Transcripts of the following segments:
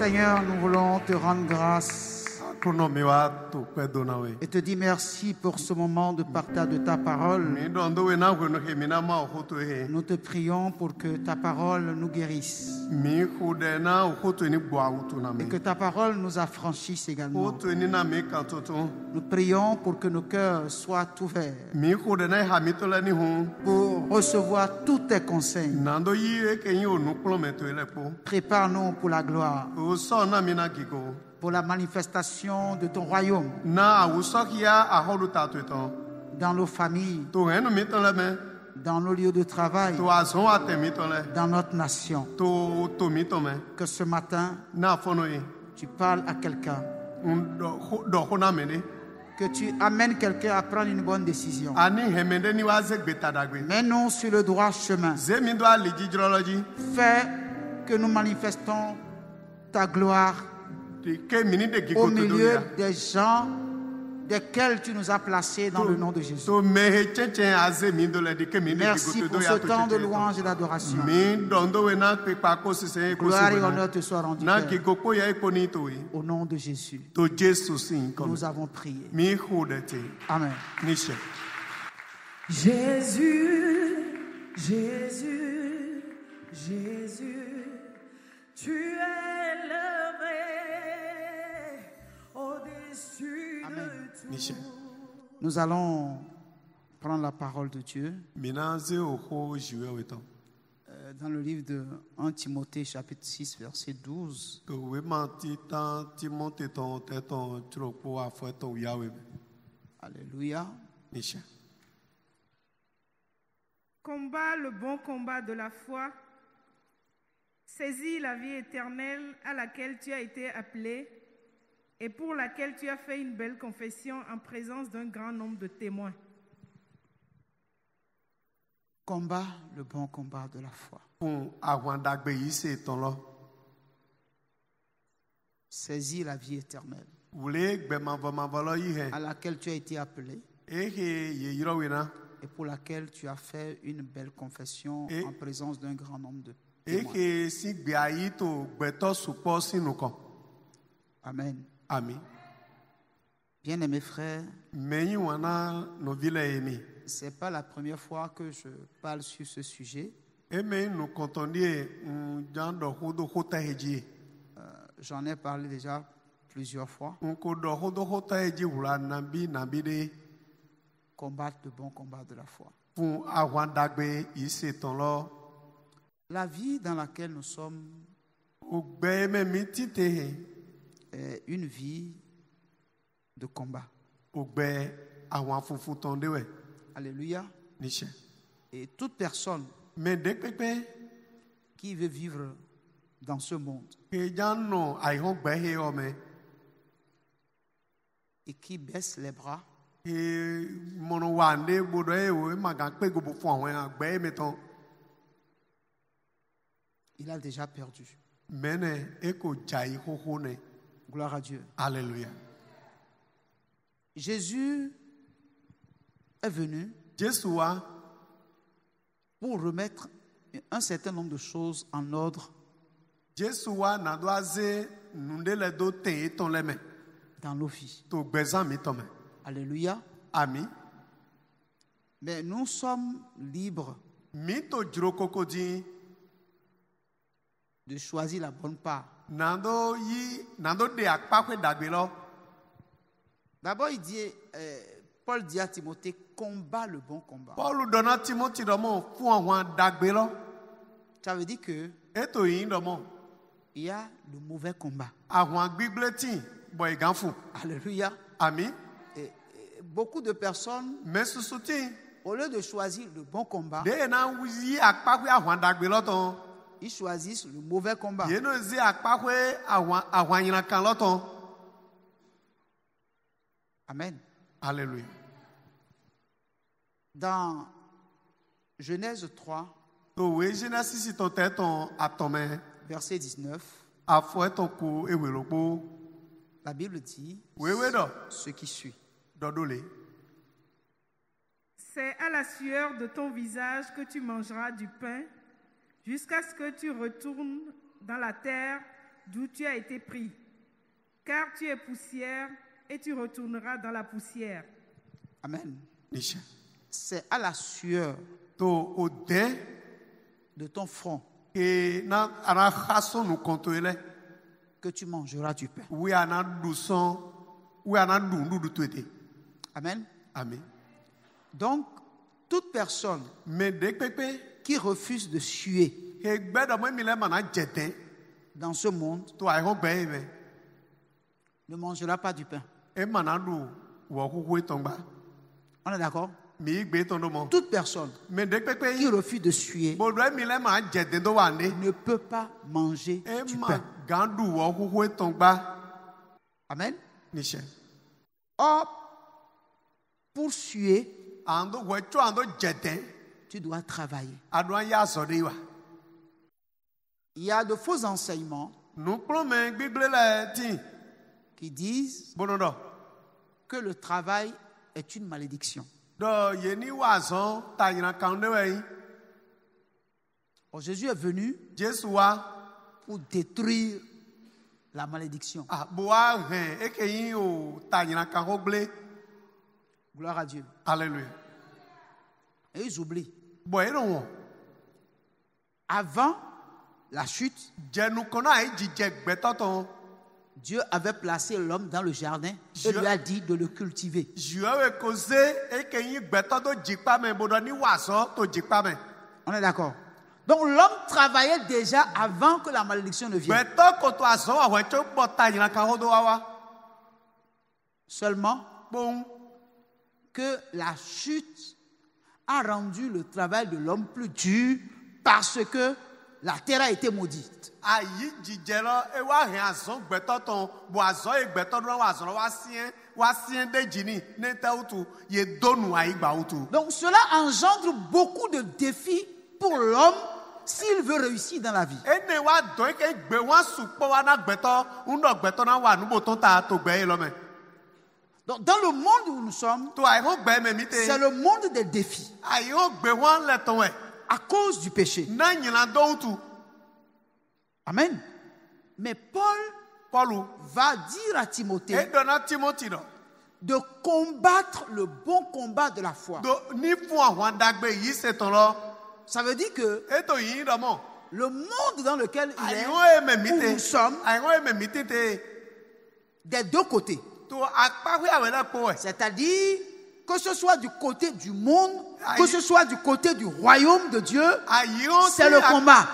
Seigneur, nous voulons te rendre grâce et te dire merci pour ce moment de partage de ta parole. Nous te prions pour que ta parole nous guérisse et que ta parole nous affranchisse également. Nous prions pour que nos cœurs soient ouverts pour recevoir tous tes conseils. Prépare-nous pour la gloire, pour la manifestation de ton royaume dans nos familles, dans nos lieux de travail, dans notre nation. Que ce matin, tu parles à quelqu'un, que tu amènes quelqu'un à prendre une bonne décision. Mets-nous sur le droit chemin. Fais que nous manifestons ta gloire au milieu des gens desquels tu nous as placés dans le nom de Jésus. Merci pour ce temps de louange et d'adoration. Gloire et honneur te soient rendus. Au nom de Jésus, nous avons prié. Amen. Jésus, Jésus, Jésus, tu es élevé au-dessus de tout. Nous allons prendre la parole de Dieu dans le livre de 1 Timothée chapitre 6 verset 12. Alléluia. Combat le bon combat de la foi. Saisis la vie éternelle à laquelle tu as été appelé et pour laquelle tu as fait une belle confession en présence d'un grand nombre de témoins. Combat le bon combat de la foi. Saisis la vie éternelle à laquelle tu as été appelé et pour laquelle tu as fait une belle confession en présence d'un grand nombre de témoins. Amen. Amen. Bien-aimés frères, ce n'est pas la première fois que je parle sur ce sujet. J'en ai parlé déjà plusieurs fois. Combattre le bon combat de la foi. La vie dans laquelle nous sommes est une vie de combat. Alléluia. Et toute personne qui veut vivre dans ce monde et qui baisse les bras il a déjà perdu. Gloire à Dieu. Alléluia. Jésus est venu pour remettre un certain nombre de choses en ordre dans nos vies. Alléluia. Amen. Mais nous sommes libres de choisir la bonne part. D'abord, il dit, Paul dit à Timothée, combat le bon combat. Ça veut dire que il y a le mauvais combat. Alléluia. Amen. Et beaucoup de personnes, au lieu de choisir le bon combat, ils choisissent le mauvais combat. Amen. Alléluia. Dans Genèse 3, verset 19, la Bible dit ce qui suit. C'est à la sueur de ton visage que tu mangeras du pain jusqu'à ce que tu retournes dans la terre d'où tu as été pris. Car tu es poussière et tu retourneras dans la poussière. Amen. C'est à la sueur de ton front que tu mangeras du pain. Amen. Amen. Donc, toute personne qui refuse de suer dans ce monde ne mangera pas du pain. On est d'accord? Toute personne qui refuse de suer ne peut pas manger du pain. Amen. Or, pour suer, tu dois travailler. Il y a de faux enseignements qui disent que le travail est une malédiction. Or, Jésus est venu pour détruire la malédiction. Gloire à Dieu. Alléluia. Et ils oublient. Avant la chute, Dieu avait placé l'homme dans le jardin et lui a dit de le cultiver. On est d'accord? Donc l'homme travaillait déjà avant que la malédiction ne vienne. Seulement que la chute a rendu le travail de l'homme plus dur parce que la terre a été maudite. Donc cela engendre beaucoup de défis pour l'homme s'il veut réussir dans la vie. Donc, dans le monde où nous sommes, c'est le monde des défis. À cause du péché. Amen. Mais Paul va dire à Timothée de combattre le bon combat de la foi. Ça veut dire que le monde dans lequel il est, où nous sommes, des deux côtés. C'est-à-dire que ce soit du côté du monde, que ce soit du côté du royaume de Dieu, c'est le combat.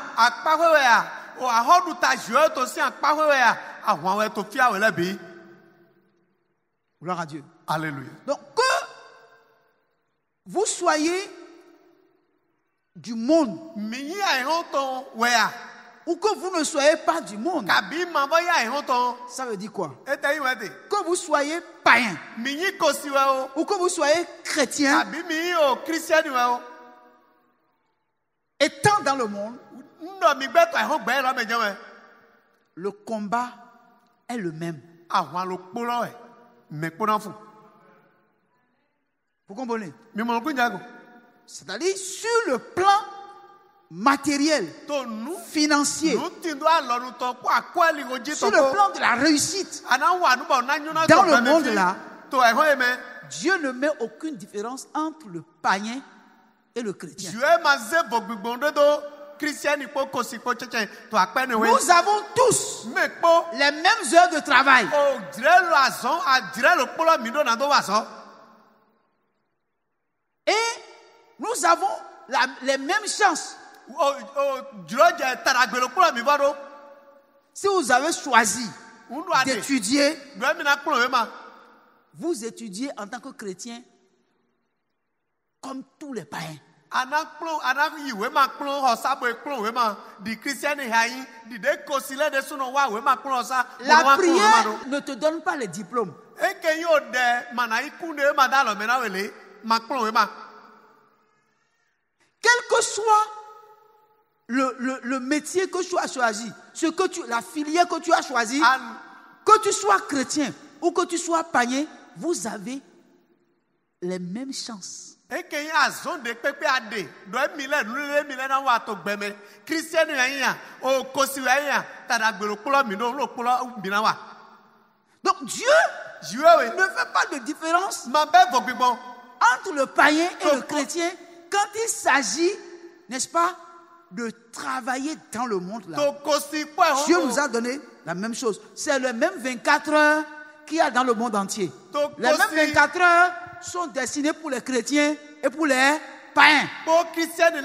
Gloire à Dieu. Alléluia. Donc que vous soyez du monde ou que vous ne soyez pas du monde, ça veut dire quoi? Que vous soyez païen ou que vous soyez chrétien, étant dans le monde, le combat est le même. Vous comprenez? C'est-à-dire sur le plan matériel, financier, sur le plan de la réussite, dans le monde là, Dieu ne met aucune différence entre le païen et le chrétien. Nous avons tous les mêmes heures de travail. Et nous avons les mêmes chances. Si vous avez choisi d'étudier, vous étudiez en tant que chrétien comme tous les païens. La prière ne te donne pas les diplômes. Quel que soit le métier que tu as choisi, la filière que tu as choisi, que tu sois chrétien ou que tu sois païen, vous avez les mêmes chances. Et qu'il y a zone de pépé à deux. Doit mille, nous na wa to gbeme. Christian ya, o kosi ya, tada gbelo kula mino lo kula binawa. Donc Dieu ne fait pas de différence entre le païen et le chrétien quand il s'agit, n'est-ce pas, de travailler dans le monde là. Dieu nous a donné la même chose. C'est le même 24 heures qu'il y a dans le monde entier. Les mêmes 24 heures sont destinées pour les chrétiens et pour les païens. Si le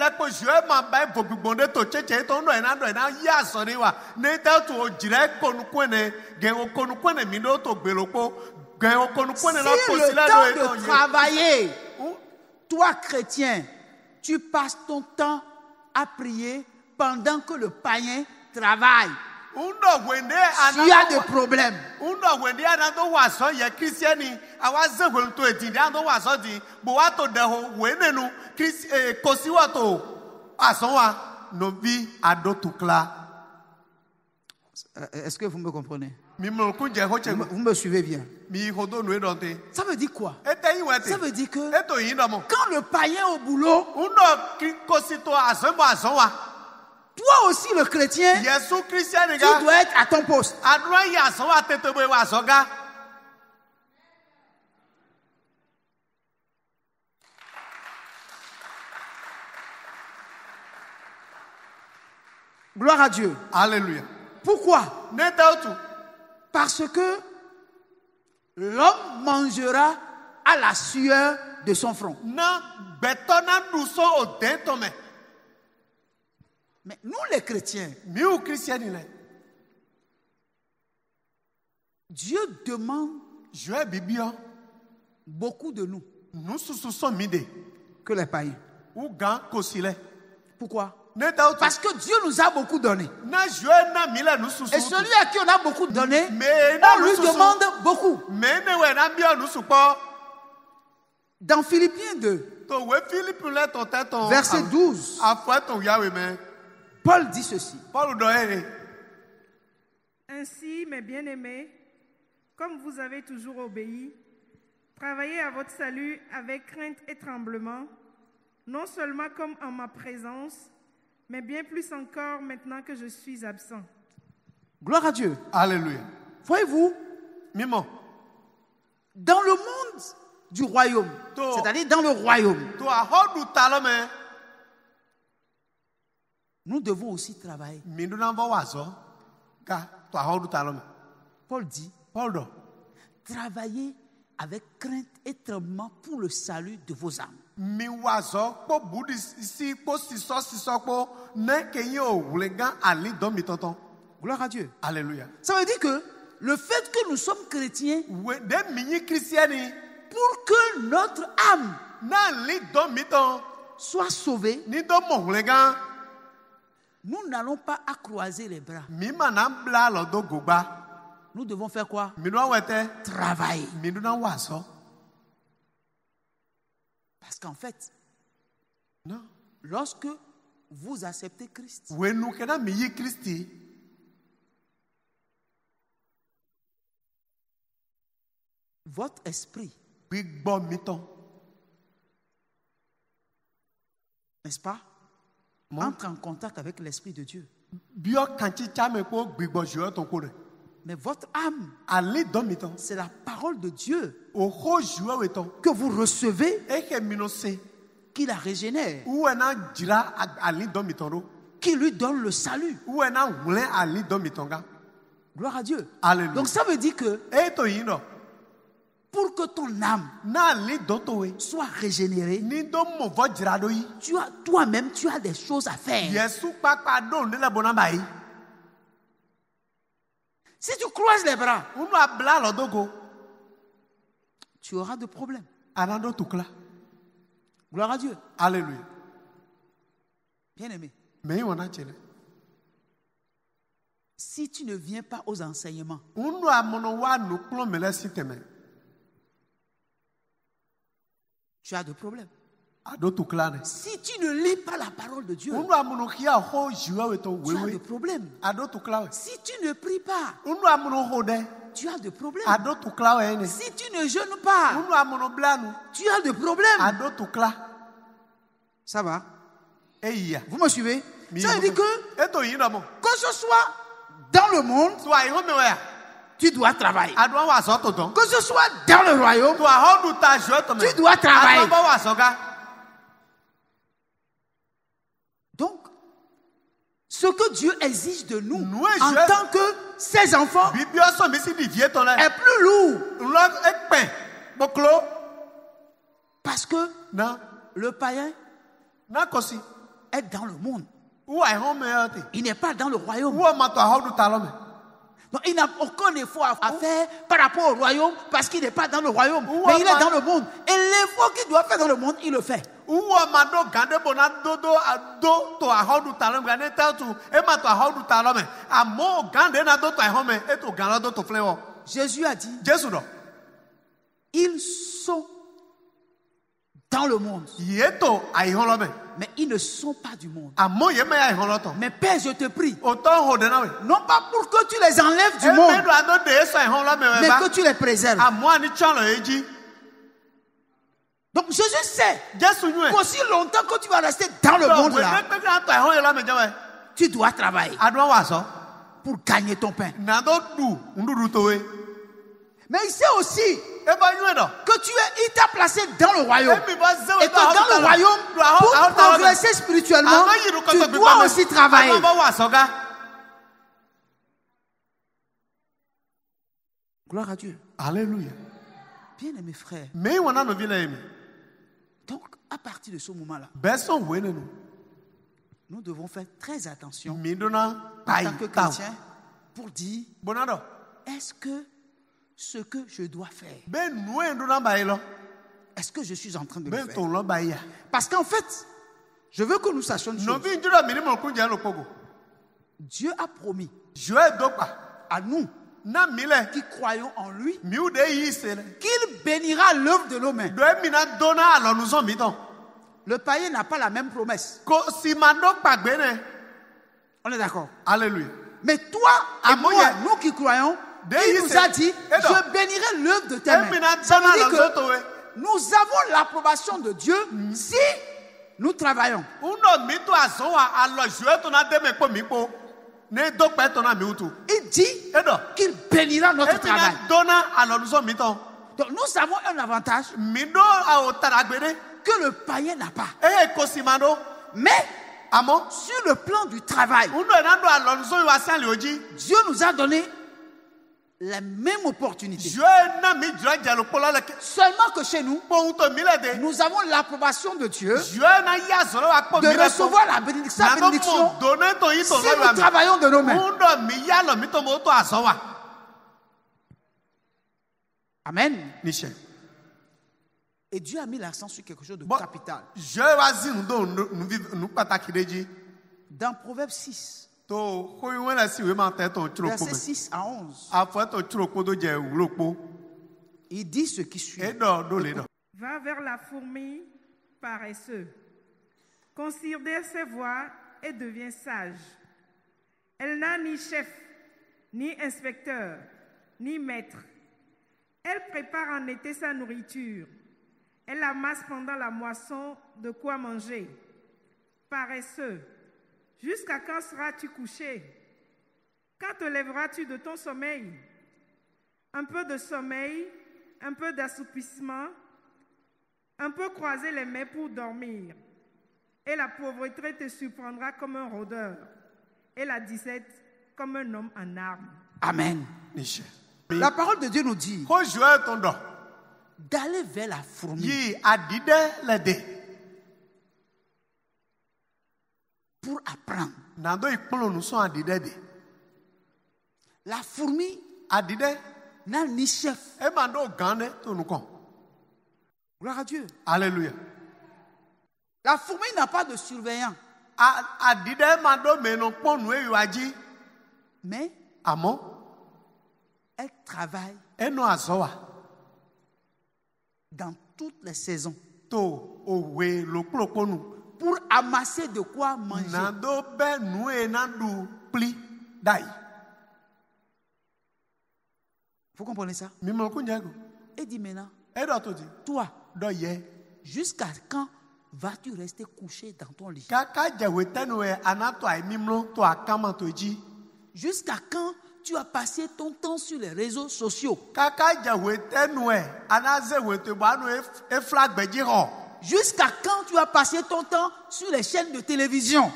temps de travailler, toi chrétien, tu passes ton temps à prier pendant que le païen travaille, tu as des problèmes. Est-ce que vous me comprenez? Vous me suivez bien? Ça veut dire quoi? Ça veut dire que quand le païen est au boulot, toi aussi le chrétien, tu dois être à ton poste. Gloire à Dieu. Alléluia. Pourquoi? Parce que l'homme mangera à la sueur de son front. Mais nous les chrétiens, Dieu demande beaucoup de nous que les païens. Pourquoi? Parce que Dieu nous a beaucoup donné. Et celui à qui on a beaucoup donné, on lui demande beaucoup. Dans Philippiens 2, verset 12, Paul dit ceci. Ainsi, mes bien-aimés, comme vous avez toujours obéi, travaillez à votre salut avec crainte et tremblement, non seulement comme en ma présence, mais bien plus encore maintenant que je suis absent. Gloire à Dieu. Alléluia. Voyez-vous, dans le monde du royaume, c'est-à-dire dans le royaume, nous devons aussi travailler. Paul dit, travaillez avec crainte et tremblement pour le salut de vos âmes. Gloire à Dieu. Alléluia. Ça veut dire que le fait que nous sommes chrétiens, pour que notre âme soit sauvée, nous n'allons pas accroiser les bras. Nous devons faire quoi? Travailler. Parce qu'en fait, lorsque vous acceptez Christ, votre esprit, n'est-ce pas, entre en contact avec l'Esprit de Dieu. Mais votre âme, c'est la parole de Dieu que vous recevez, qui la régénère, qui lui donne le salut. Gloire à Dieu. Alléluia. Donc ça veut dire que pour que ton âme soit régénérée, toi-même, tu as des choses à faire. Si tu croises les bras, tu auras des problèmes. Gloire à Dieu. Alléluia. Bien aimé. Si tu ne viens pas aux enseignements, tu as des problèmes. Si tu ne lis pas la parole de Dieu, tu as des problèmes. Si tu ne pries pas, tu as des problèmes. Si tu ne jeûnes pas, tu as des problèmes. Ça va? Vous me suivez? Ça veut dire que ce soit dans le monde, tu dois travailler. Que ce soit dans le royaume, tu dois travailler. Donc, ce que Dieu exige de nous en tant que ses enfants est plus lourd. Parce que le païen est dans le monde. Il n'est pas dans le royaume. Donc il n'a aucun effort à faire par rapport au royaume parce qu'il n'est pas dans le royaume. Mais il est dans le monde. Et l'effort qu'il doit faire dans le monde, il le fait. Jésus a dit, ils sont dans le monde, mais ils ne sont pas du monde. Mais Père, je te prie, non pas pour que tu les enlèves du monde, mais que tu les préserves. Donc Jésus sait qu'aussi longtemps que tu vas rester dans le monde là, tu dois travailler pour gagner ton pain. Mais il sait aussi que il t'a placé dans le royaume. Et que dans le royaume, pour progresser spirituellement, tu dois aussi travailler. Gloire à Dieu. Alléluia. Bien aimés frères. Donc, à partir de ce moment-là, nous devons faire très attention en tant que chrétiens pour dire, est-ce que ce que je dois faire, est-ce que je suis en train de le faire? Parce qu'en fait, je veux que nous sachions une chose. Dieu a promis à nous qui croyons en lui qu'il bénira l'œuvre de nos mains. Le païen n'a pas la même promesse. On est d'accord? Alléluia. Mais toi et moi, nous qui croyons, il nous a dit, je bénirai l'œuvre de tes mains. Ça veut dire que nous avons l'approbation de Dieu si nous travaillons. Il dit qu'il bénira notre travail. Donc nous avons un avantage que le païen n'a pas. Mais sur le plan du travail, Dieu nous a donné la même opportunité. Seulement que chez nous, nous avons l'approbation de Dieu de recevoir sa bénédiction si nous travaillons de nos mains. Amen. Et Dieu a mis l'accent sur quelque chose de capital. Dans Proverbe 6, versets 6 à 11, il dit ce qui suit. Va vers la fourmi paresseux. Considère ses voies et deviens sage. Elle n'a ni chef, ni inspecteur, ni maître. Elle prépare en été sa nourriture. Elle amasse pendant la moisson de quoi manger. Paresseux, jusqu'à quand seras-tu couché? Quand te lèveras-tu de ton sommeil? Un peu de sommeil, un peu d'assoupissement, un peu croiser les mains pour dormir. Et la pauvreté te surprendra comme un rôdeur, et la disette comme un homme en armes. Amen. La parole de Dieu nous dit d'aller vers la fourmi pour apprendre. La fourmi n'a ni chef. Gloire à Dieu. Alléluia. La fourmi n'a pas de surveillant. Mais elle travaille dans toutes les saisons. pour amasser de quoi manger. Vous comprenez ça? Et dit maintenant, toi, jusqu'à quand vas-tu rester couché dans ton lit? Jusqu'à quand tu as passé ton temps sur les réseaux sociaux? Jusqu'à quand tu as passé ton temps sur les chaînes de télévision?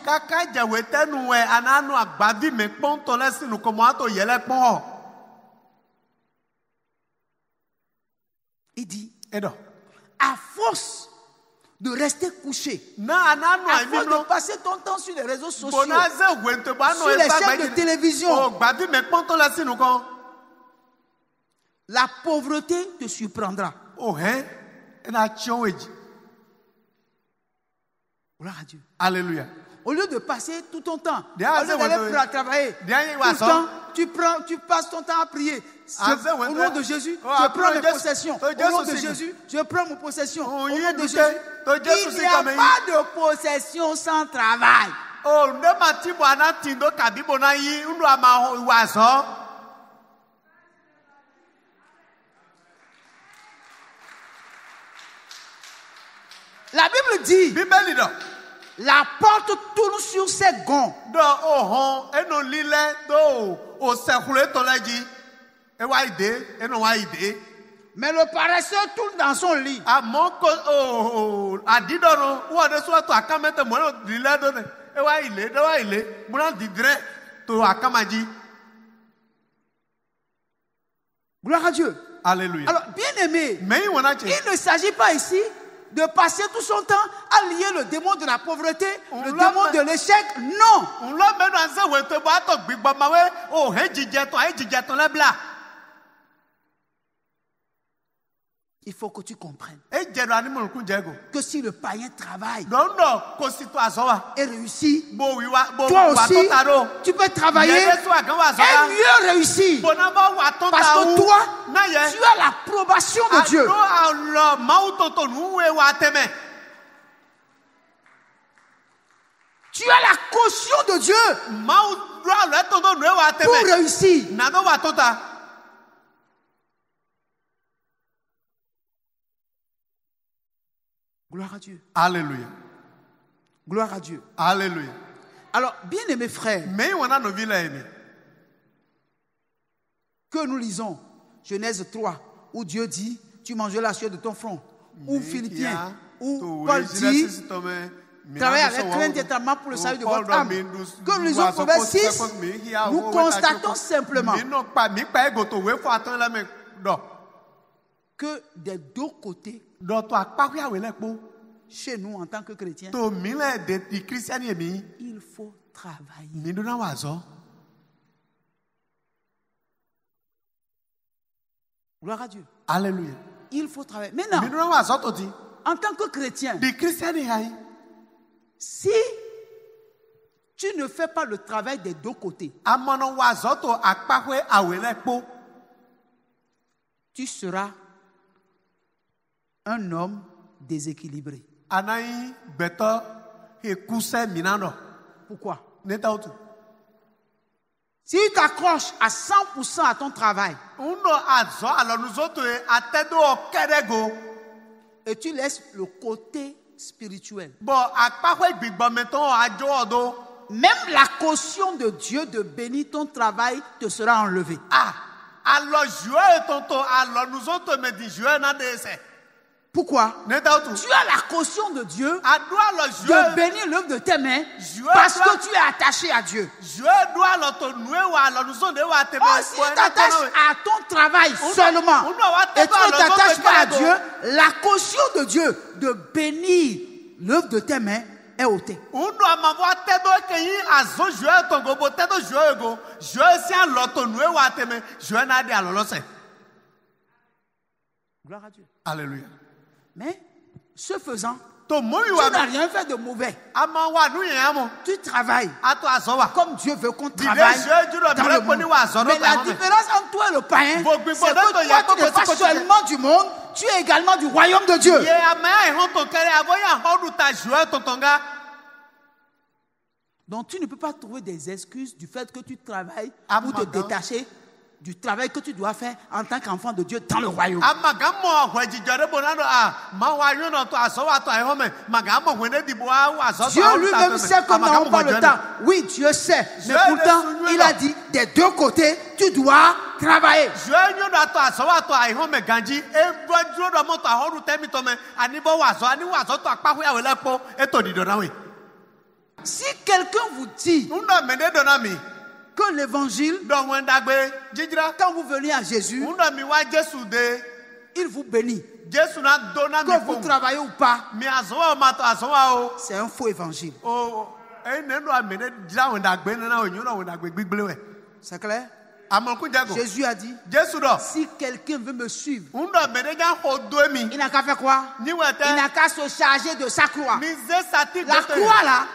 Il dit, à force de rester couché, à force de passer ton temps sur les réseaux sociaux, sur les chaînes de télévision, la pauvreté te surprendra. Gloire à Dieu. Alléluia. Au lieu de passer tout ton temps, au lieu d'aller travailler, tout le temps, tu passes ton temps à prier. Au nom de Jésus, je prends mes possessions. Au nom de Jésus, je prends mes possessions. Au nom de Jésus, il n'y a pas de possession sans travail. La Bible dit, la porte tourne sur ses gonds. Mais le paresseux tourne dans son lit. Gloire à Dieu. Alléluia. Alors, bien aimé, il ne s'agit pas ici de passer tout son temps à lier le démon de la pauvreté, le démon de l'échec. Non. Il faut que tu comprennes que si le païen travaille et réussit, toi aussi, tu peux travailler et mieux réussir. Parce que toi, tu as l'approbation de Dieu. Tu as la caution de Dieu pour réussir. Gloire à Dieu. Alléluia. Gloire à Dieu. Alléluia. Alors, bien aimés frères, que nous lisons Genèse 3, où Dieu dit, tu mangeras la sueur de ton front. Ou Philippiens, où Paul dit, travaillez avec crainte et tremblement pour le salut de votre âme. Que nous lisons Proverbe 6, nous constatons simplement que des deux côtés, chez nous en tant que chrétiens, il faut travailler. Gloire à Dieu. Alléluia. Il faut travailler. Maintenant, en tant que chrétien, si tu ne fais pas le travail des deux côtés, tu seras un homme déséquilibré. Pourquoi? Si tu t'accroches à 100% à ton travail et tu laisses le côté spirituel, même la caution de Dieu de bénir ton travail te sera enlevée. Pourquoi? Tu as la caution de Dieu de bénir l'œuvre de tes mains parce que tu es attaché à Dieu. Si tu t'attaches à ton travail seulement et tu ne t'attaches pas à Dieu, la caution de Dieu de bénir l'œuvre de tes mains est ôtée. Gloire à Dieu. Alléluia. Mais, ce faisant, tu n'as rien fait de mauvais. Tu travailles comme Dieu veut qu'on travaille dans le monde. Mais la différence entre toi et le païen, c'est que toi, tu ne fais pas seulement du monde, tu es également du royaume de Dieu. Donc tu ne peux pas trouver des excuses du fait que tu travailles pour te détacher du travail que tu dois faire en tant qu'enfant de Dieu dans le royaume. Dieu lui-même sait que nous n'avons pas le temps. Oui, Dieu sait. Mais pourtant, il a dit, des deux côtés, tu dois travailler. Si quelqu'un vous dit que l'évangile, quand vous venez à Jésus, il vous bénit. Que vous travaillez ou pas, c'est un faux évangile. C'est clair? Jésus a dit, si quelqu'un veut me suivre, il n'a qu'à faire quoi? Il n'a qu'à se charger de sa croix. La croix là,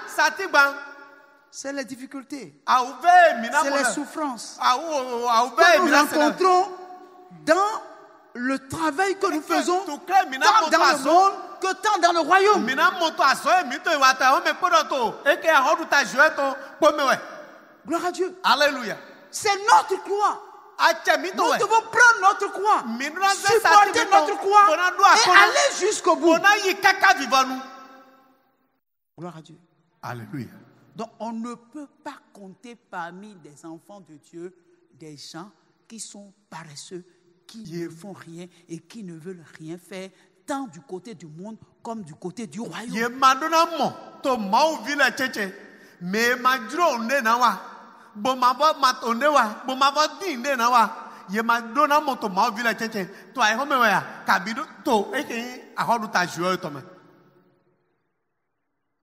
c'est les difficultés, c'est les souffrances que nous rencontrons dans le travail que nous faisons, tant dans le monde que tant dans le royaume. Gloire à Dieu. Alléluia. C'est notre croix. Nous devons prendre notre croix, supporter notre croix et aller jusqu'au bout. Gloire à Dieu. Alléluia. Donc on ne peut pas compter parmi des enfants de Dieu des gens qui sont paresseux, qui ne font rien et qui ne veulent rien faire, tant du côté du monde comme du côté du royaume.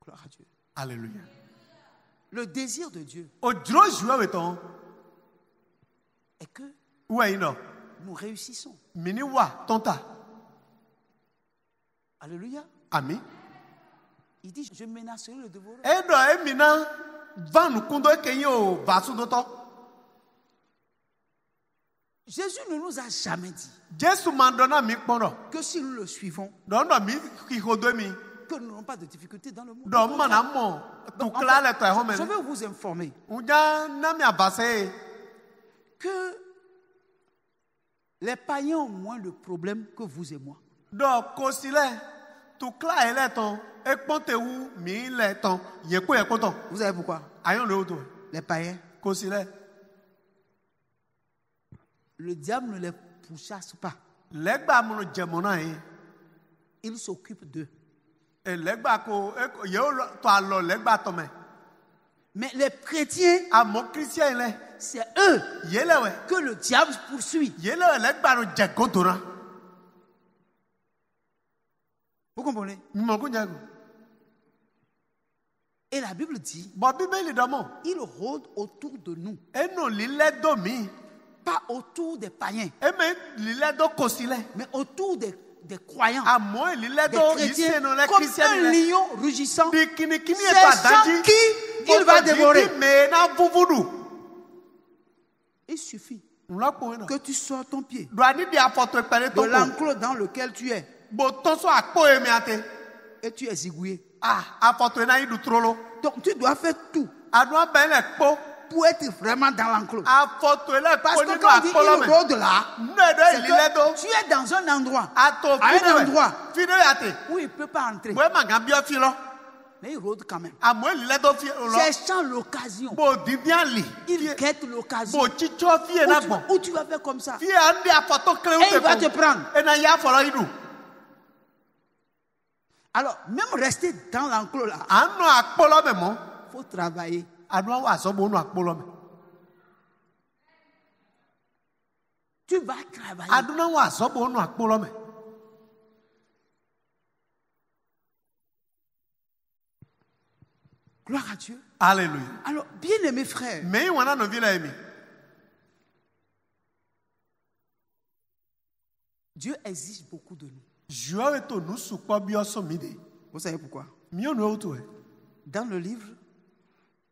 Gloire à Dieu. Alléluia. Le désir de Dieu est que nous réussissons. Alléluia. Amen. Il dit, je menacerai le dévoreur. Jésus ne nous a jamais dit que si nous le suivons, que nous n'aurons pas de difficultés dans le monde. Donc, je vais vous informer que les païens ont moins de problèmes que vous et moi. Vous savez pourquoi? Les païens, le diable ne les pourchasse pas. Il s'occupe d'eux. Mais les chrétiens, c'est eux que le diable poursuit. Vous comprenez? Et la Bible dit, il rôde autour de nous. Pas autour des païens, mais autour des croyants, des chrétiens, comme un lion rugissant, sachant qui il va dévorer. Il suffit que tu sors ton pied de l'enclos dans lequel tu es et tu es zigouillé. Donc tu dois faire tout pour être vraiment dans l'enclos. Parce que quand on dit il rôde là, c'est que tu es dans un endroit, où il ne peut pas entrer. Mais il rôde quand même. Cherchant l'occasion. Il guette l'occasion. Où tu vas faire comme ça. Et il va te prendre. Alors, même rester dans l'enclos là, il faut travailler. Tu vas travailler. Gloire à Dieu. Alléluia. Alors, bien aimés frères, Dieu exige beaucoup de nous. Vous savez pourquoi? Dans le livre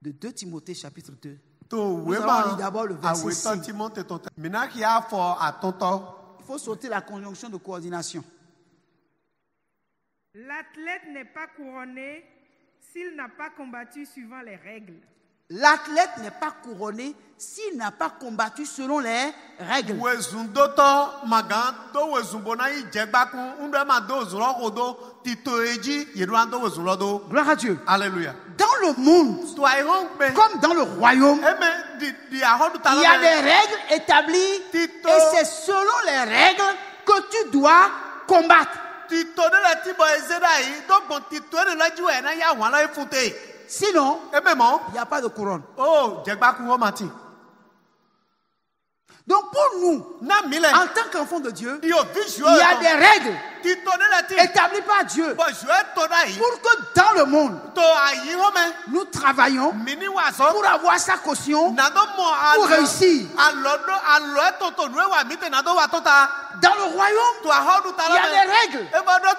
de 2 Timothée chapitre 2, nous allons lire d'abord le verset 6. Il faut sauter la conjonction de coordination. L'athlète n'est pas couronné s'il n'a pas combattu suivant les règles. L'athlète n'est pas couronné s'il n'a pas combattu selon les règles. Gloire à Dieu. Alléluia. Dans le monde, comme dans le royaume, il y a des règles établies et c'est selon les règles que tu dois combattre. Sinon, il n'y a pas de couronne. Donc pour nous, en tant qu'enfants de Dieu, il y a des règles établies par Dieu pour que dans le monde, nous travaillons pour avoir sa caution, pour réussir. Dans le royaume, il y a des règles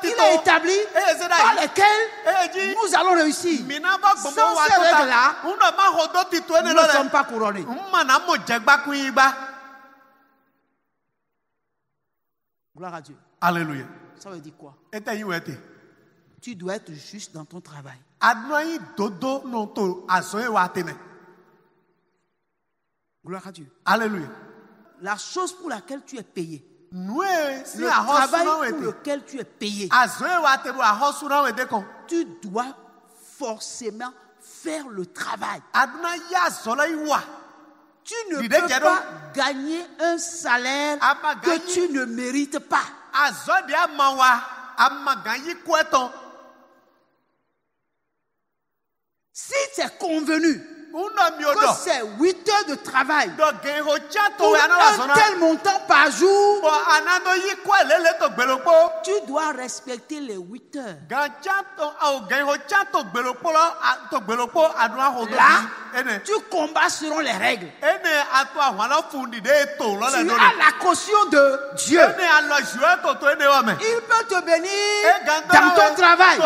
qu'il a établies par lesquelles nous allons réussir. Sans ces règles-là, nous ne sommes pas couronnés. Gloire à Dieu. Alléluia. Ça veut dire quoi? Tu dois être juste dans ton travail. Gloire à Dieu. Alléluia. La chose pour laquelle tu es payé. Le travail pour lequel tu es payé. Tu dois forcément faire le travail. Tu ne peux pas gagner un salaire que tu ne mérites pas. Si c'est convenu que c'est 8 heures de travail pour un tel montant par jour, tu dois respecter les 8 heures. Là, tu combats selon les règles. Tu as la caution de Dieu. Il peut te bénir dans ton travail.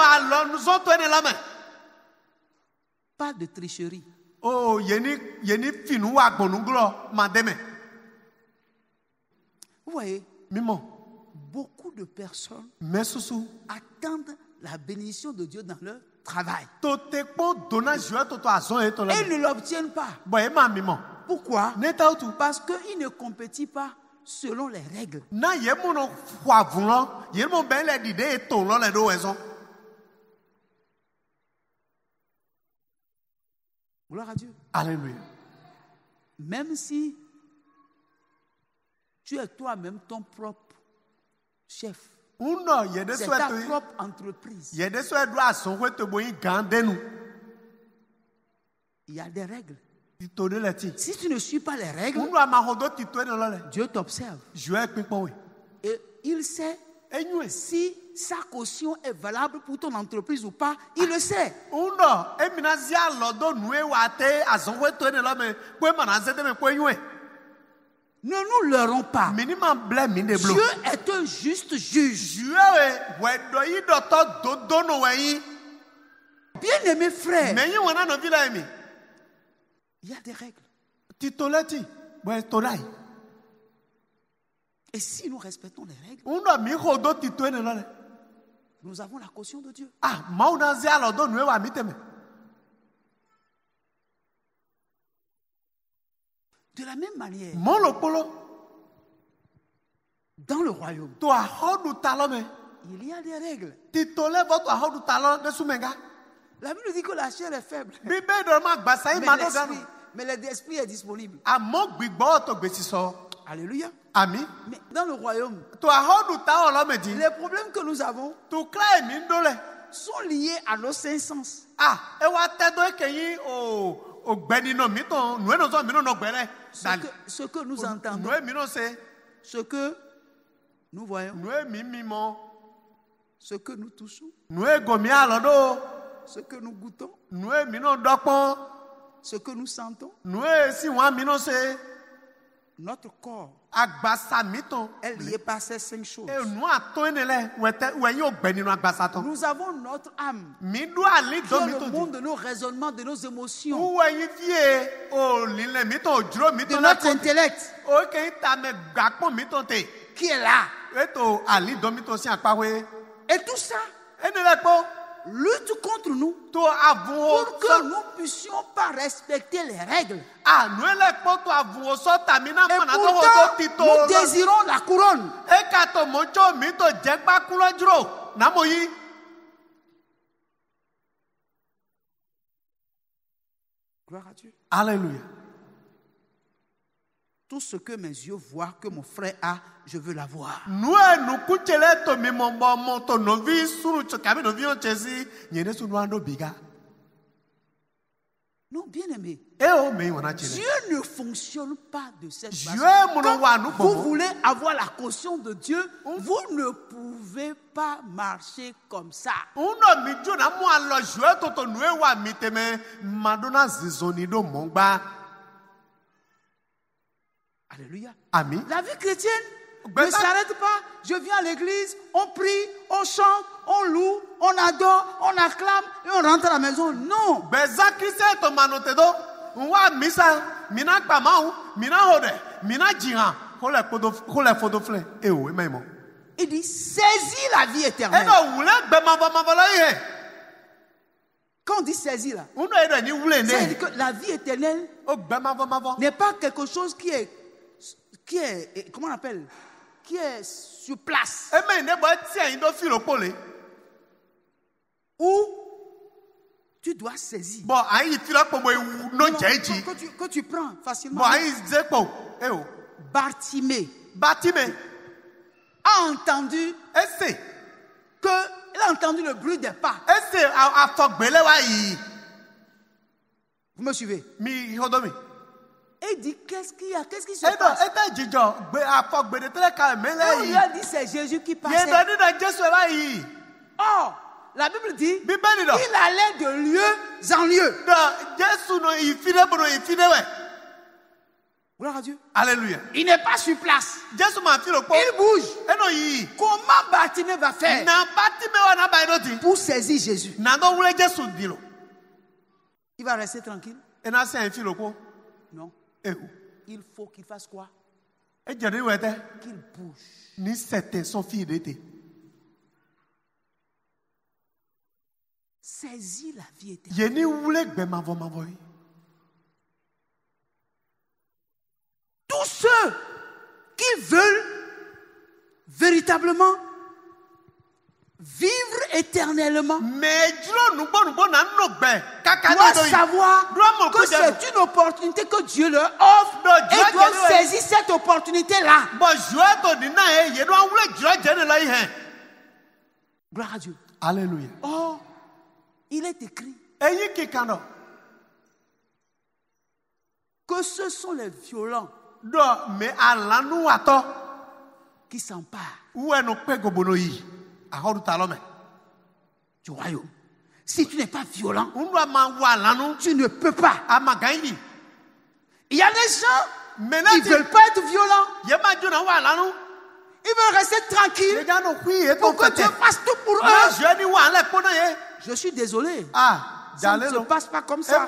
Pas de tricherie. Oh, vous voyez, beaucoup de personnes attendent la bénédiction de Dieu dans leur travail. Et ils ne l'obtiennent pas. Pourquoi? Parce qu'ils ne compétissent pas selon les règles. Gloire à Dieu. Alléluia. Même si tu es toi-même ton propre chef, c'est ta propre entreprise. Il y a des règles. Si tu ne suis pas les règles, Dieu t'observe. Et il sait si sa caution est valable pour ton entreprise ou pas, il le sait. Ne nous leurrons pas. Dieu est un juste juge. Bien-aimés frères, il y a des règles. Et si nous respectons les règles, nous avons la caution de Dieu. De la même manière, dans le royaume, il y a des règles. La Bible dit que la chair est faible, mais l'esprit est disponible. Alléluia. Amen. Mais dans le royaume, les problèmes que nous avons sont liés à nos cinq sens. Ce que nous entendons, ce que nous voyons, ce que nous touchons, ce que nous goûtons, ce que nous sentons, notre corps est lié par ces 5 choses. Nous avons notre âme, qui est le monde de nos raisonnements, de nos émotions, de notre intellect. qui est là. Et tout ça lutte contre nous pour que nous ne puissions pas respecter les règles. Et pourtant, nous désirons la couronne. Gloire à Dieu. Alléluia. Tout ce que mes yeux voient, que mon frère a, je veux l'avoir. Non, bien aimé. Dieu ne fonctionne pas de cette façon. Quand vous voulez avoir la caution de Dieu, vous ne pouvez pas marcher comme ça. Alléluia. Amen. La vie chrétienne ne s'arrête pas. Je viens à l'église, on prie, on chante, on loue, on adore, on acclame et on rentre à la maison. Non. Il dit, saisis la vie éternelle. Quand on dit saisir là, c'est-à-dire que la vie éternelle n'est pas quelque chose qui est comment on appelle, qui est sur place. Où tu dois saisir. Que tu prends facilement. Bartimée a entendu il a entendu le bruit des pas. Vous me suivez? Et il dit, qu'est-ce qu'il y a? Qu'est-ce qui se passe? Et on lui a dit, c'est Jésus qui passait. Oh, la Bible dit, il allait de lieu en lieu. Gloire à Dieu. Alléluia. Il n'est pas sur place. Il bouge. Comment Bartimée va faire pour saisir Jésus? Il va rester tranquille? Non. Il faut qu'il fasse quoi? Qu'il bouge. Saisis la vie éternelle. Tous ceux qui veulent véritablement vivre éternellement doivent savoir que c'est une opportunité que Dieu leur offre et doivent saisir cette opportunité-là. Gloire à Dieu. Alléluia. Oh, il est écrit que ce sont les violents qui s'emparent du royaume. Si tu n'es pas violent, tu ne peux pas. Il y a des gens qui ne veulent pas être violents. Ils veulent rester tranquilles pour que Dieu fasse tout pour eux. Je suis désolé. Ça ne se passe pas comme ça.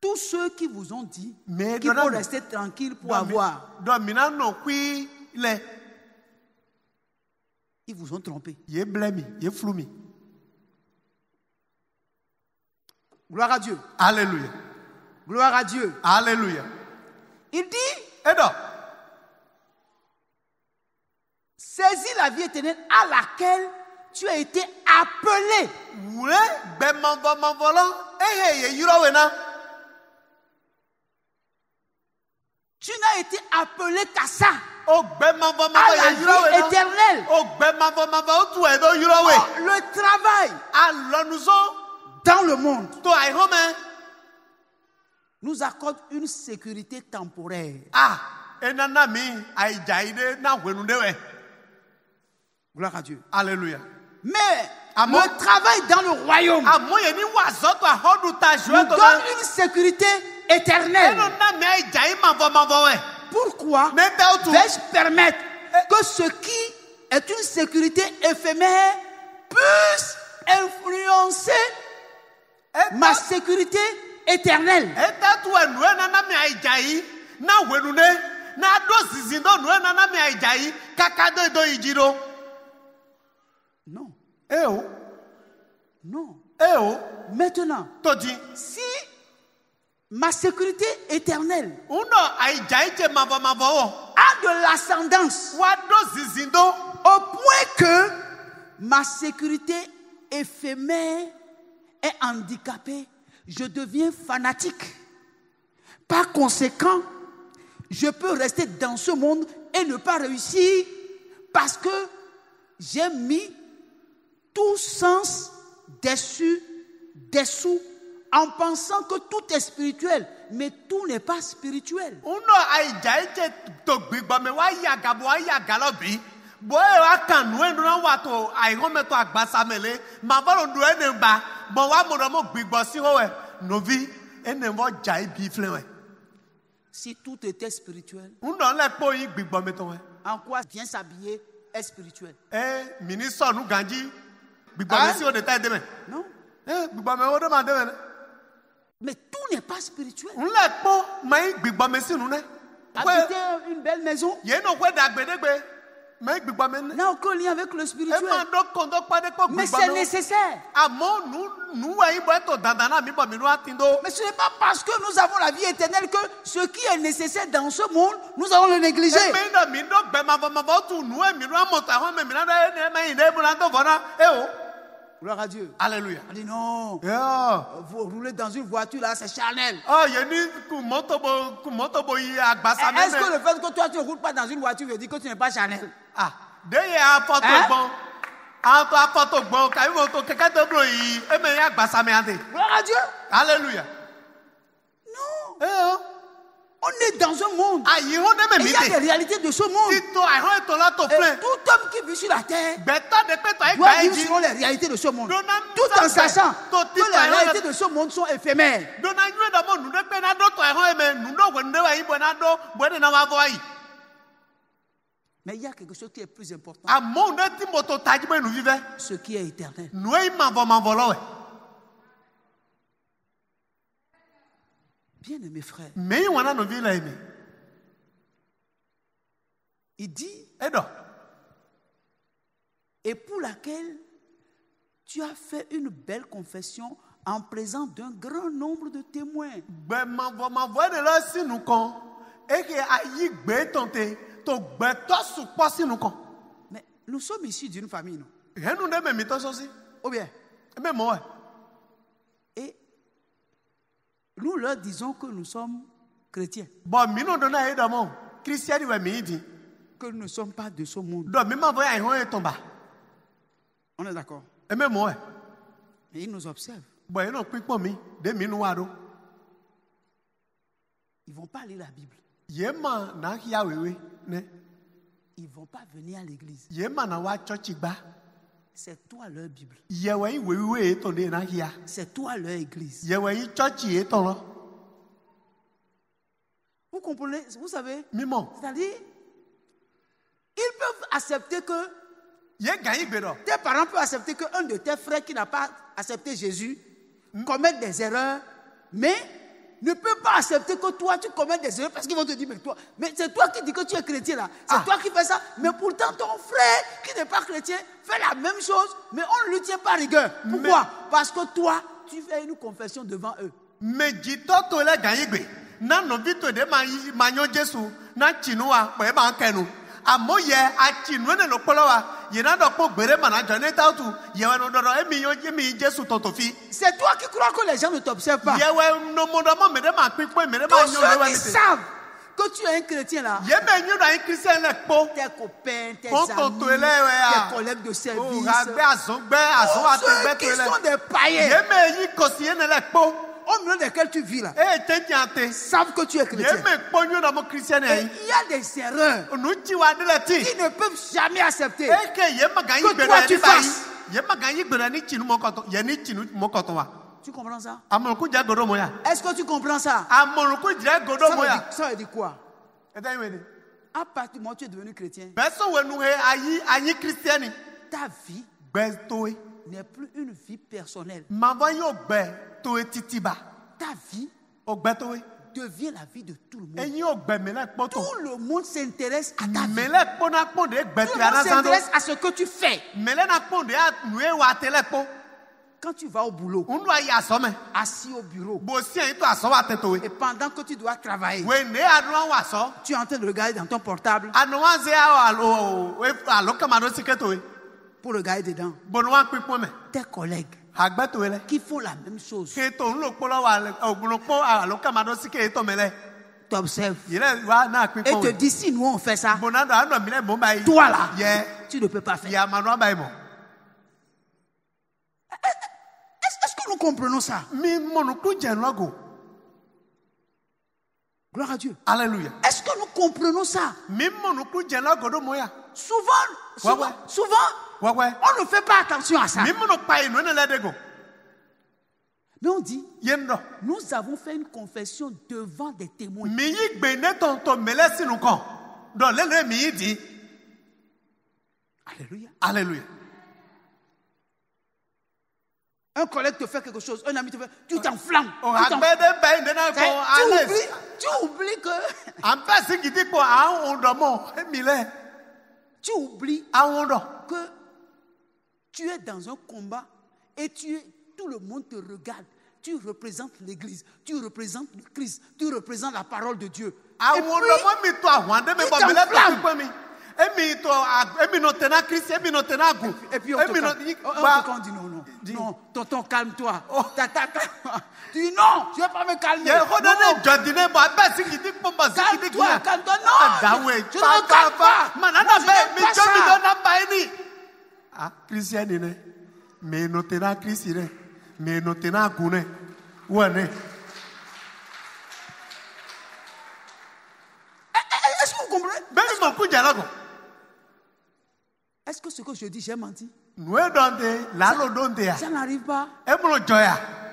Tous ceux qui vous ont dit qu'il faut rester tranquille pour avoir, ils vous ont trompé. Gloire à Dieu. Alléluia. Gloire à Dieu. Alléluia. Il dit, saisis la vie éternelle à laquelle tu as été appelé. Tu n'as été appelé qu'à ça. À la vie éternelle. Le travail dans le monde nous accorde une sécurité temporaire. Gloire à Dieu. Alléluia. Mais le travail dans le royaume nous donne une sécurité éternelle. Pourquoi vais-je permettre que ce qui est une sécurité éphémère puisse influencer ma sécurité éternelle? na wenune na do zizindo no na me aijai kakado do ijiro. Non. Non. Maintenant, si ma sécurité éternelle a de l'ascendance au point que ma sécurité éphémère est handicapée, je deviens fanatique. Par conséquent, je peux rester dans ce monde et ne pas réussir parce que j'ai mis tout sens dessous en pensant que tout est spirituel, mais tout n'est pas spirituel. Si tout était spirituel, en quoi bien s'habiller est spirituel? Non. Mais tout n'est pas spirituel. Habiter une belle maison n'a aucun lien avec le spirituel. Mais c'est nécessaire. Mais ce n'est pas parce que nous avons la vie éternelle que ce qui est nécessaire dans ce monde, nous allons le négliger. Gloire à Dieu. Alléluia. On dit non. Vous roulez dans une voiture là, c'est charnel. Est-ce que le fait que toi tu ne roules pas dans une voiture veut dire que tu n'es pas charnel? Gloire à Dieu. Alléluia. Non. On est dans un monde. Il y a des réalités de ce monde. Et tout homme qui vit sur la terre doit vivre selon les réalités de ce monde. Tout en sachant que les réalités de ce monde sont éphémères. Mais il y a quelque chose qui est plus important. Ce qui est éternel. Bien-aimés frères, il dit, et pour laquelle tu as fait une belle confession en présence d'un grand nombre de témoins. Mais nous sommes issus d'une famille, non? Ou bien? Et nous leur disons que nous sommes chrétiens. Que nous ne sommes pas de ce monde. On est d'accord? Et ils nous observent. Ils ne vont pas lire la Bible. Ils ne vont pas venir à l'église. C'est toi leur Bible. C'est toi leur église. Vous comprenez? Vous savez? C'est-à-dire, ils peuvent accepter que tes parents peuvent accepter qu'un de tes frères qui n'a pas accepté Jésus commette des erreurs, mais ne peut pas accepter que toi tu commettes des erreurs parce qu'ils vont te dire mais c'est toi qui dis que tu es chrétien là, c'est toi qui fais ça, mais pourtant ton frère qui n'est pas chrétien fait la même chose, mais on ne lui tient pas rigueur. Pourquoi? Parce que toi tu fais une confession devant eux. Mais dis-toi que les gagnés na novito de manyo Jésus na chinua pe ba kenu amoye achinu ne no polowa yena do po gbere mana jone tautu yewe no do emi Jésus tontofi. C'est toi qui crois que les gens ne t'observent pas. Yewe no mondo mo me de ma pipo me de ma nyo lewa ni savent que tu es un chrétien là. Yeme nyu na un chrétien le po. Tes copains, tes amis, tes collègues de service. Ceux qui sont des païens. Yeme yi kosiye ne le po. Au milieu desquels tu vis là, savent que tu es chrétien. Et il y a des erreurs qui ne peuvent jamais accepter que toi tu fasses. Tu comprends ça? Est-ce que tu comprends ça? Ça veut dire quoi? À partir du moment où tu es devenu chrétien, ta vie n'est plus une vie personnelle. Ta vie devient la vie de tout le monde. Tout le monde s'intéresse à ta vie. Tout le monde s'intéresse à ce que tu fais. Quand tu vas au boulot, assis au bureau, et pendant que tu dois travailler, tu es en train de regarder dans ton portable pour regarder dedans tes collègues qui font la même chose. Tu observes et te dis, si nous on fait ça, toi là, tu ne peux pas faire. Est-ce que nous comprenons ça? Gloire à Dieu. Alléluia. Est-ce que nous comprenons ça? Souvent, on ne fait pas attention à ça. Mais on dit, nous avons fait une confession devant des témoins. Alléluia. Alléluia. Un collègue te fait quelque chose, un ami te fait, tu t'enflammes. Tu oublies que... Tu oublies que tu es dans un combat et tout le monde te regarde. Tu représentes l'Église, tu représentes le Christ, tu représentes la parole de Dieu. Et puis, tu t'enflammes. Et puis on te dit non, tonton, calme-toi. Tu dis non, je ne vais pas me calmer. Calme-toi, non, je ne me calme pas. Ah, Christian, mais notena Christ, mais notena Gune. Où est-ce que vous comprenez? Est-ce que ce que je dis, j'ai menti? Ça n'arrive pas.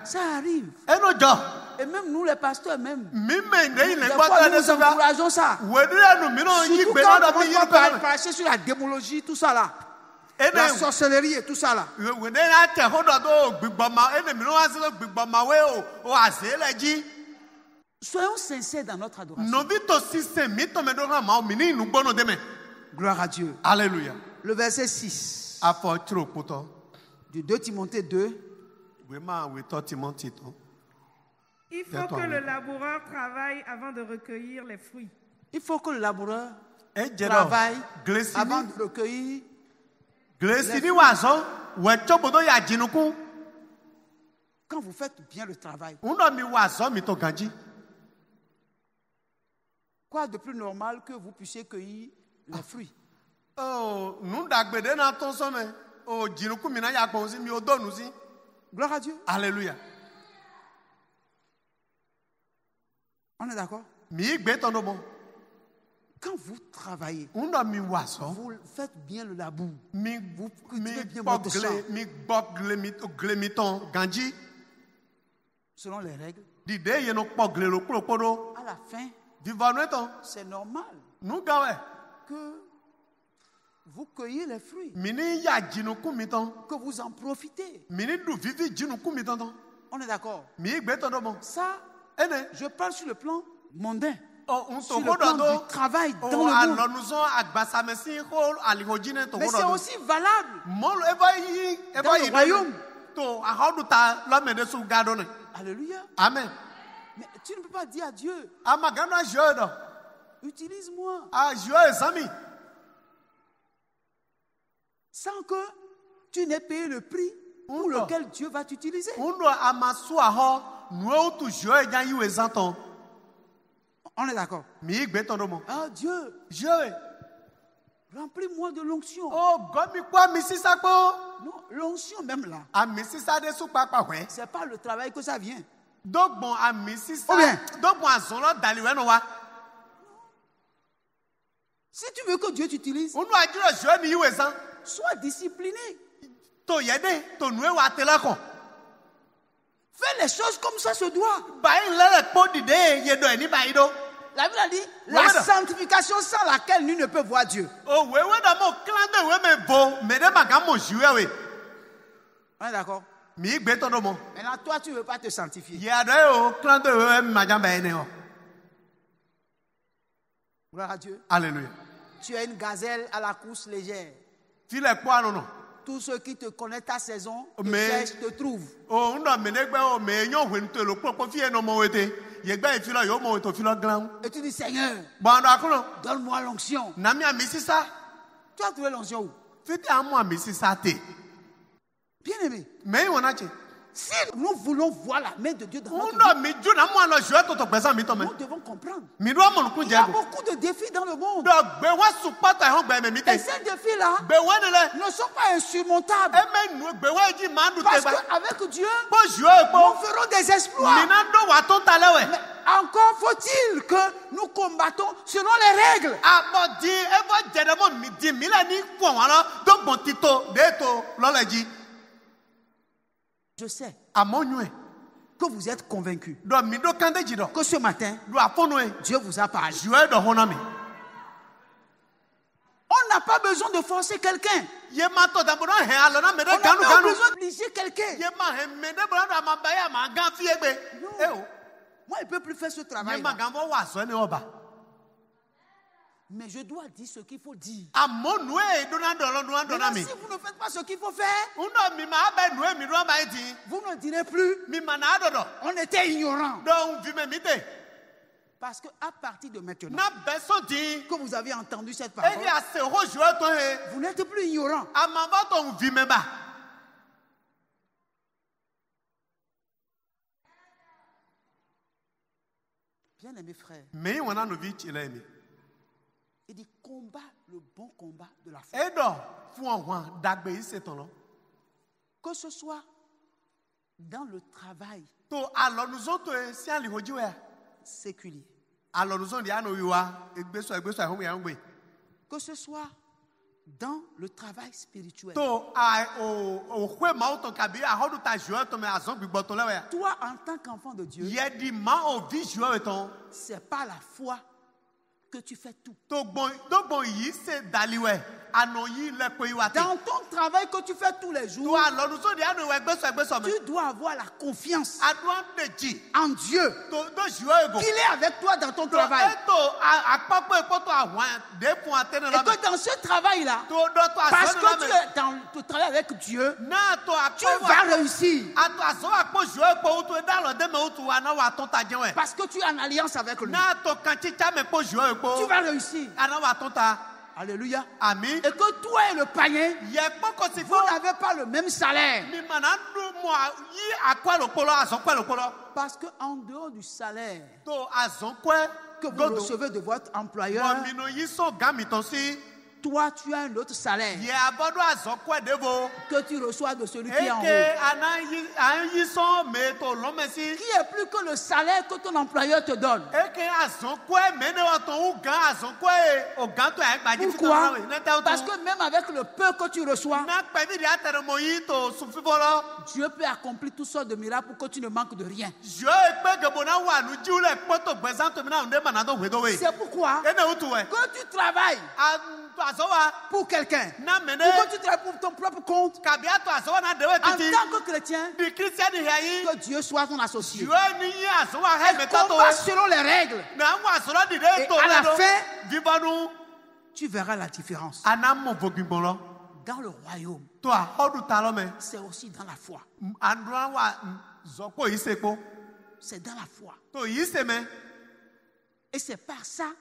Ça arrive. Et même nous, les pasteurs, des fois, nous encourageons ça. Surtout quand on commence par prêcher sur la démologie, tout ça là. La sorcellerie et tout ça là. Soyons sincères dans notre adoration. Gloire à Dieu. Alléluia. Le verset 6 du 2 Timothée 2. Il faut que le laboureur travaille avant de recueillir les fruits. Il faut que le laboureur travaille avant de recueillir les fruits. Quand vous faites bien le travail, quoi de plus normal que vous puissiez cueillir les fruits? Gloire à Dieu. Alléluia. On est d'accord? Quand vous travaillez, vous faites bien le labour. Vous cultivez bien votre champ. Selon les règles. À la fin, c'est normal que vous cueillez les fruits. Que vous en profitez. On est d'accord? Ça, je parle sur le plan mondain. Sur le plan du travail dans le monde. Mais c'est aussi valable dans le royaume. Alléluia. Amen. Mais tu ne peux pas dire à Dieu, utilise-moi. Sans que tu n'aies payé le prix pour lequel Dieu va t'utiliser. On est d'accord? Ah, Dieu, remplis-moi de l'onction. Non, l'onction même là, c'est pas le travail que ça vient. Ou bien, si tu veux que Dieu t'utilise, sois discipliné. Fais les choses comme ça se doit. La Bible a dit, la sanctification sans laquelle nul ne peut voir Dieu. On est d'accord? Maintenant, toi, tu ne veux pas te sanctifier. Gloire à Dieu. Alléluia. Tu es une gazelle à la course légère. File quoi non non. Tous ceux qui te connaissent ta saison te cherchent, te trouvent. Oh, on a mené quoi? Mais nous on te le propose fier non mon été. Yegba ifilo yo mon to filo grand. Et tu dis Seigneur. Bon d'accord. Donne-moi l'onction. Nami a mis ça. Tu as trouvé l'onction où? Faites à moi mis ça té. Bien aimé. Mais on a dit. Si nous voulons voir la main de Dieu dans notre vie, nous devons comprendre. Il y a beaucoup de défis dans le monde. Et ces défis-là ne sont pas insurmontables. Parce qu'avec Dieu, nous ferons des exploits. Mais encore faut-il que nous combattons selon les règles. Je sais que vous êtes convaincus que ce matin, Dieu vous a parlé. On n'a pas besoin de forcer quelqu'un. On n'a pas besoin d'obliger quelqu'un. Non. Moi, je ne peux plus faire ce travail. Mais je dois dire ce qu'il faut dire. Maintenant, si vous ne faites pas ce qu'il faut faire, vous ne direz plus on était ignorants. Parce qu'à partir de maintenant que vous avez entendu cette parole, vous n'êtes plus ignorants. Bien aimé frère, il dit combat le bon combat de la foi. Que ce soit dans le travail séculier, que ce soit dans le travail spirituel. Toi, en tant qu'enfant de Dieu, c'est pas la foi que tu fais tout. Dans ton travail que tu fais tous les jours, tu dois avoir la confiance en Dieu qu'il est avec toi dans ton travail. Et que dans ce travail-là, parce que tu es dans le travail avec Dieu, tu vas réussir. Parce que tu es en alliance avec lui. Tu vas réussir. Alléluia. Amen. Et que toi et le païen, vous n'avez pas le même salaire. Parce qu'en dehors du salaire que vous recevez de votre employeur, toi, tu as un autre salaire que tu reçois de celui qui est en haut. Qui est plus que le salaire que ton employeur te donne. Pourquoi? Parce que même avec le peu que tu reçois, Dieu peut accomplir toutes sortes de miracles pour que tu ne manques de rien. C'est pourquoi quand tu travailles pour quelqu'un, ou quand tu travailles pour ton propre compte, en tant que chrétien, que Dieu soit ton associé. Et combat selon les règles. Et à la fin, tu verras la différence. Dans le royaume, c'est aussi dans la foi. C'est dans la foi. Et c'est par ça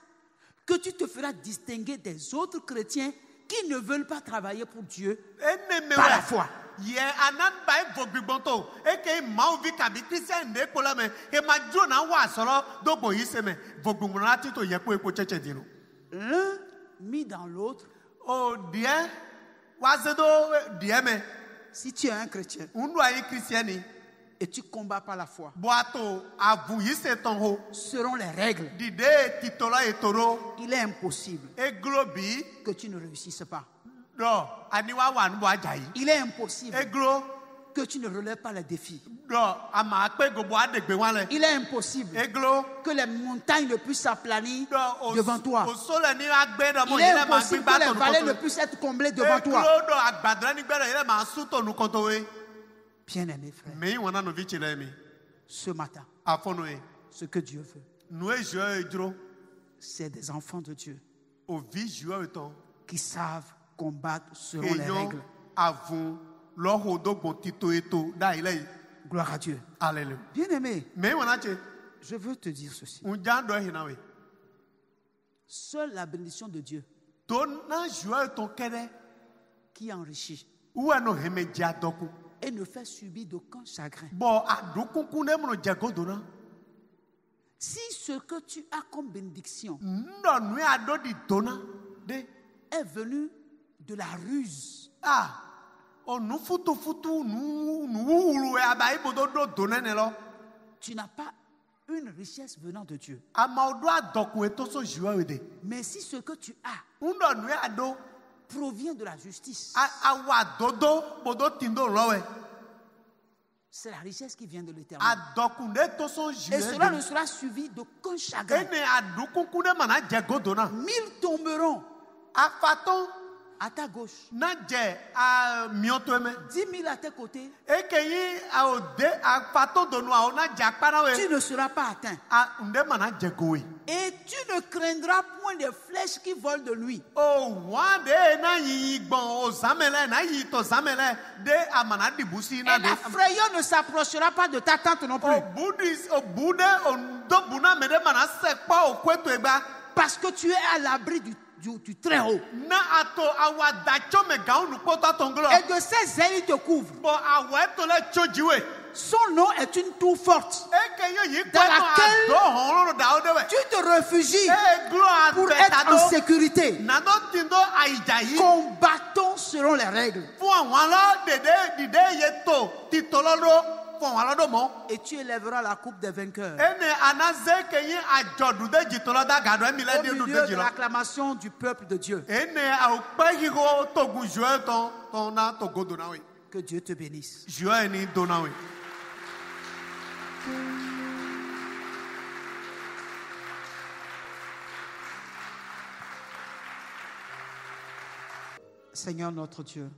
que tu te feras distinguer des autres chrétiens qui ne veulent pas travailler pour Dieu par la foi. L'un mis dans l'autre. Si tu es un chrétien et tu combats par la foi selon les règles, il est impossible que tu ne réussisses pas. Il est impossible que tu ne relèves pas les défis. Il est impossible que les montagnes ne puissent s'aplanir devant toi. Il est impossible que les vallées ne puissent être comblées devant toi. Bien-aimé frère, ce matin, ce que Dieu veut, c'est des enfants de Dieu qui savent combattre selon les règles. Gloire à Dieu. Alléluia. Bien-aimé, je veux te dire ceci. Seule la bénédiction de Dieu qui enrichit et ne fait subir d'aucun chagrin. Si ce que tu as comme bénédiction est venu de la ruse, tu n'as pas une richesse venant de Dieu. Mais si ce que tu as provient de la justice, c'est la richesse qui vient de l'Éternel. Et cela ne sera suivi d'aucun chagrin. 1000 tomberont à ta gauche, 10 000 à tes côtés, tu ne seras pas atteint. Et tu ne craindras point des flèches qui volent de nuit. Et la frayeur ne s'approchera pas de ta tente non plus. Parce que tu es à l'abri du très haut. Et de ses ailes il te couvre. Son nom est une tour forte dans laquelle tu te réfugies pour être en sécurité. Combattons selon les règles. Et tu élèveras la coupe des vainqueurs au milieu de l'acclamation du peuple de Dieu. Que Dieu te bénisse. Seigneur notre Dieu,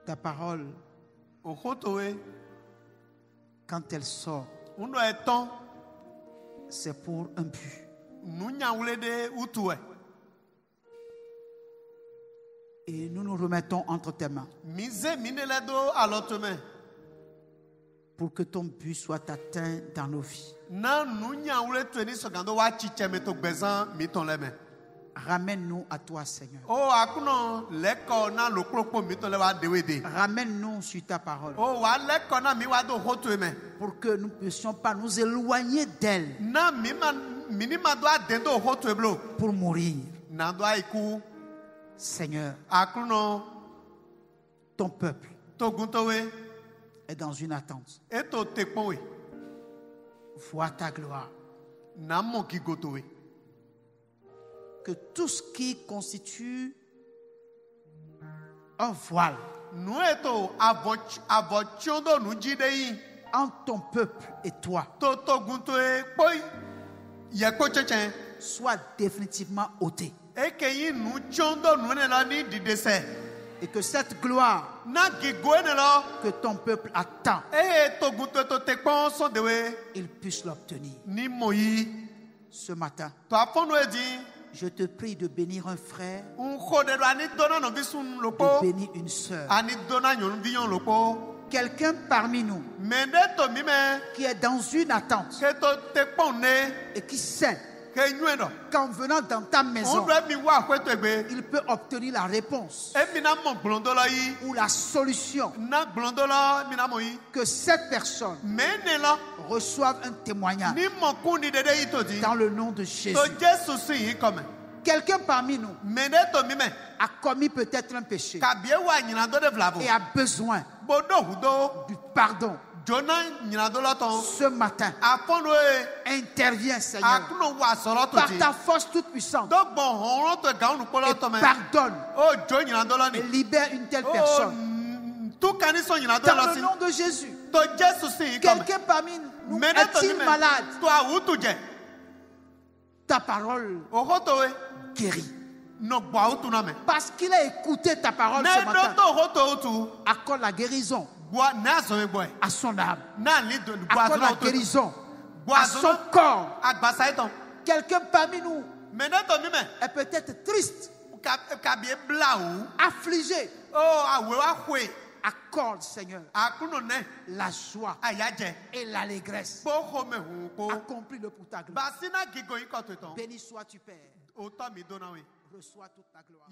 ta parole, quand elle sort, c'est pour un but. Et nous nous remettons entre tes mains pour que ton but soit atteint dans nos vies. Ramène-nous à toi, Seigneur. Ramène-nous sur ta parole pour que nous ne puissions pas nous éloigner d'elle pour mourir. Seigneur, ton peuple est dans une attente. Vois ta gloire. Que tout ce qui constitue un voile entre ton peuple et toi soit définitivement ôté. Et que cette gloire que ton peuple attend, il puisse l'obtenir. Ce matin, je te prie de bénir un frère, de bénir une sœur, quelqu'un parmi nous qui est dans une attente et qui sait qu'en venant dans ta maison, il peut obtenir la réponse ou la solution, que cette personne reçoive un témoignage dans le nom de Jésus. Quelqu'un parmi nous a commis peut-être un péché et a besoin du pardon. Ce matin, interviens, Seigneur, par ta force toute puissante, et pardonne et libère une telle personne dans le nom de Jésus. Quelqu'un parmi nous est-il malade? Ta parole guérit. Parce qu'il a écouté ta parole ce matin. Accorde la guérison à son âme. Accorde la guérison à son corps. Quelqu'un parmi nous est peut-être triste, affligé. Accorde, Seigneur, la joie et l'allégresse. Accomplis-le pour ta gloire. Béni sois-tu, Père. Reçois toute ta gloire.